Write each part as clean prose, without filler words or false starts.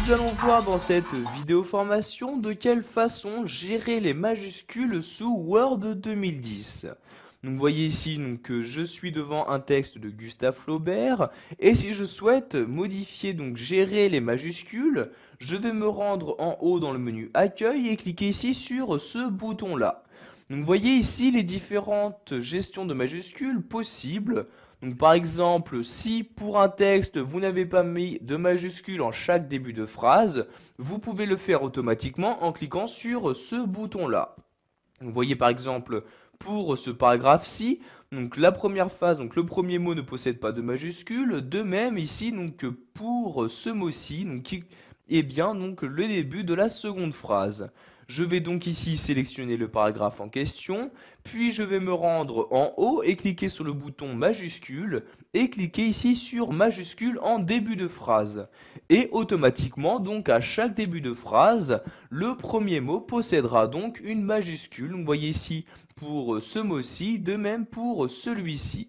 Nous allons voir dans cette vidéo formation de quelle façon gérer les majuscules sous Word 2010. Donc vous voyez ici que je suis devant un texte de Gustave Flaubert et si je souhaite modifier gérer les majuscules, je vais me rendre en haut dans le menu Accueil et cliquer ici sur ce bouton là. Donc vous voyez ici les différentes gestions de majuscules possibles. Donc par exemple, si pour un texte vous n'avez pas mis de majuscules en chaque début de phrase, vous pouvez le faire automatiquement en cliquant sur ce bouton là. Vous voyez par exemple pour ce paragraphe-ci, donc la première phase, donc le premier mot ne possède pas de majuscules. De même ici, pour ce mot-ci, qui est bien le début de la seconde phrase. Je vais donc ici sélectionner le paragraphe en question, puis je vais me rendre en haut et cliquer sur le bouton majuscule et cliquer ici sur majuscule en début de phrase. Et automatiquement, à chaque début de phrase, le premier mot possédera donc une majuscule. Vous voyez ici pour ce mot-ci, de même pour celui-ci.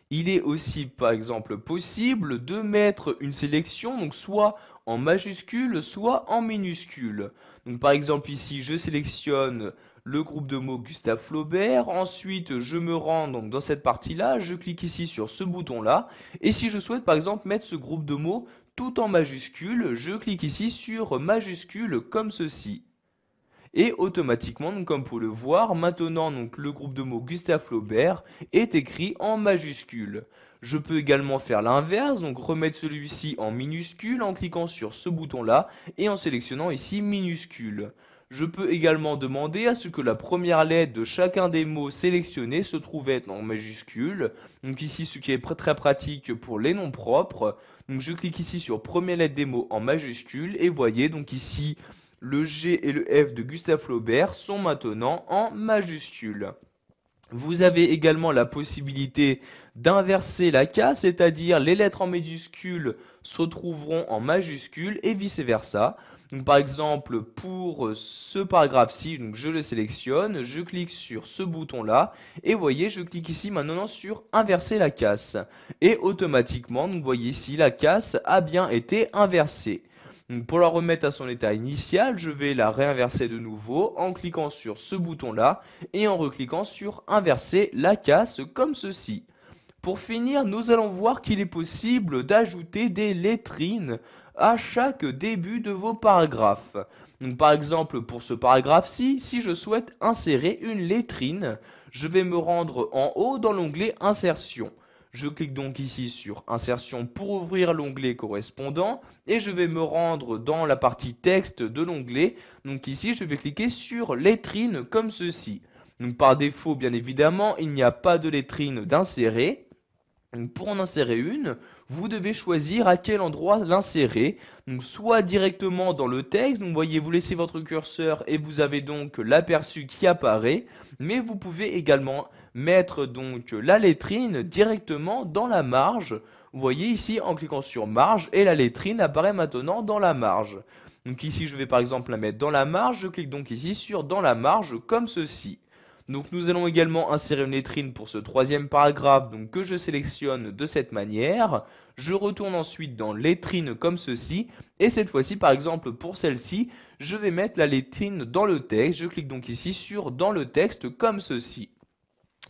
Il est aussi par exemple possible de mettre une sélection soit en majuscule soit en minuscule. Donc par exemple ici je sélectionne le groupe de mots Gustave Flaubert, ensuite je me rends dans cette partie là, je clique ici sur ce bouton là et si je souhaite par exemple mettre ce groupe de mots tout en majuscule, je clique ici sur majuscule comme ceci. Et automatiquement, comme vous le voir, maintenant le groupe de mots Gustave Flaubert est écrit en majuscule. Je peux également faire l'inverse, donc remettre celui-ci en minuscule en cliquant sur ce bouton-là et en sélectionnant ici minuscule. Je peux également demander à ce que la première lettre de chacun des mots sélectionnés se trouve être en majuscule. Donc ici, ce qui est très pratique pour les noms propres. Donc je clique ici sur première lettre des mots en majuscule et voyez donc ici le G et le F de Gustave Flaubert sont maintenant en majuscule. Vous avez également la possibilité d'inverser la case, c'est-à-dire les lettres en minuscules se trouveront en majuscules et vice-versa. Donc par exemple, pour ce paragraphe-ci, je le sélectionne, je clique sur ce bouton-là, et voyez, je clique ici maintenant sur inverser la case. Et automatiquement, vous voyez ici, la case a bien été inversée. Donc pour la remettre à son état initial, je vais la réinverser de nouveau en cliquant sur ce bouton-là et en recliquant sur inverser la case comme ceci. Pour finir, nous allons voir qu'il est possible d'ajouter des lettrines à chaque début de vos paragraphes. Donc par exemple, pour ce paragraphe-ci, si je souhaite insérer une lettrine, je vais me rendre en haut dans l'onglet Insertion. Je clique donc ici sur Insertion pour ouvrir l'onglet correspondant et je vais me rendre dans la partie texte de l'onglet. Donc ici, je vais cliquer sur lettrine comme ceci. Donc par défaut, bien évidemment, il n'y a pas de lettrine d'insérer. Pour en insérer une, vous devez choisir à quel endroit l'insérer. Donc soit directement dans le texte, donc voyez, vous laissez votre curseur et vous avez donc l'aperçu qui apparaît, mais vous pouvez également mettre la lettrine directement dans la marge. Vous voyez ici en cliquant sur marge et la lettrine apparaît maintenant dans la marge. Donc ici je vais par exemple la mettre dans la marge, je clique donc ici sur dans la marge comme ceci. Donc nous allons également insérer une lettrine pour ce troisième paragraphe que je sélectionne de cette manière. Je retourne ensuite dans lettrine comme ceci et cette fois-ci par exemple pour celle-ci je vais mettre la lettrine dans le texte. Je clique donc ici sur dans le texte comme ceci.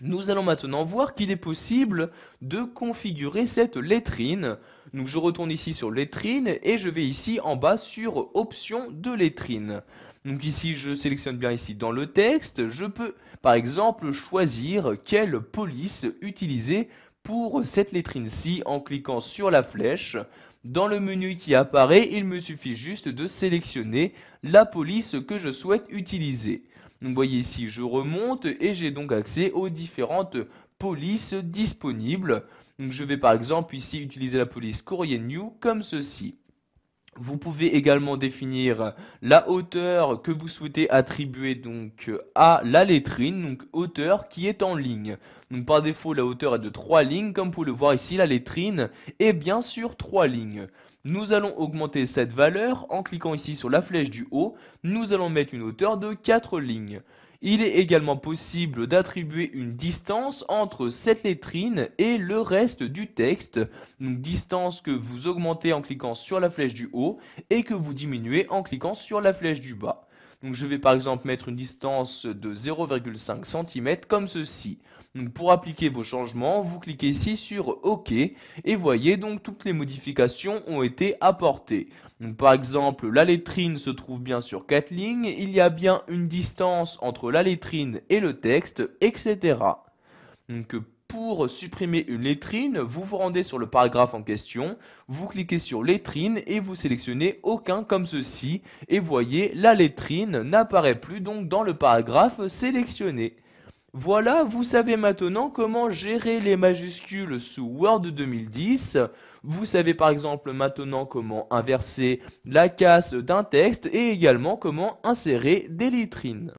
Nous allons maintenant voir qu'il est possible de configurer cette lettrine. Donc je retourne ici sur lettrine et je vais ici en bas sur options de lettrine. Donc ici je sélectionne bien ici dans le texte, je peux par exemple choisir quelle police utiliser pour cette lettrine-ci en cliquant sur la flèche. Dans le menu qui apparaît, il me suffit juste de sélectionner la police que je souhaite utiliser. Donc vous voyez ici, je remonte et j'ai donc accès aux différentes polices disponibles. Donc je vais par exemple ici utiliser la police Courrier New comme ceci. Vous pouvez également définir la hauteur que vous souhaitez attribuer à la lettrine, donc hauteur qui est en ligne. Donc par défaut la hauteur est de 3 lignes, comme vous pouvez le voir ici la lettrine est bien sûr 3 lignes. Nous allons augmenter cette valeur en cliquant ici sur la flèche du haut, nous allons mettre une hauteur de 4 lignes. Il est également possible d'attribuer une distance entre cette lettrine et le reste du texte, donc distance que vous augmentez en cliquant sur la flèche du haut et que vous diminuez en cliquant sur la flèche du bas. Donc je vais par exemple mettre une distance de 0,5 cm comme ceci. Donc pour appliquer vos changements, vous cliquez ici sur OK et voyez donc toutes les modifications ont été apportées. Donc par exemple, la lettrine se trouve bien sur 4 lignes, il y a bien une distance entre la lettrine et le texte, etc. Donc pour supprimer une lettrine, vous vous rendez sur le paragraphe en question, vous cliquez sur lettrine et vous sélectionnez aucun comme ceci et voyez la lettrine n'apparaît plus donc dans le paragraphe sélectionné. Voilà, vous savez maintenant comment gérer les majuscules sous Word 2010. Vous savez par exemple maintenant comment inverser la casse d'un texte et également comment insérer des lettrines.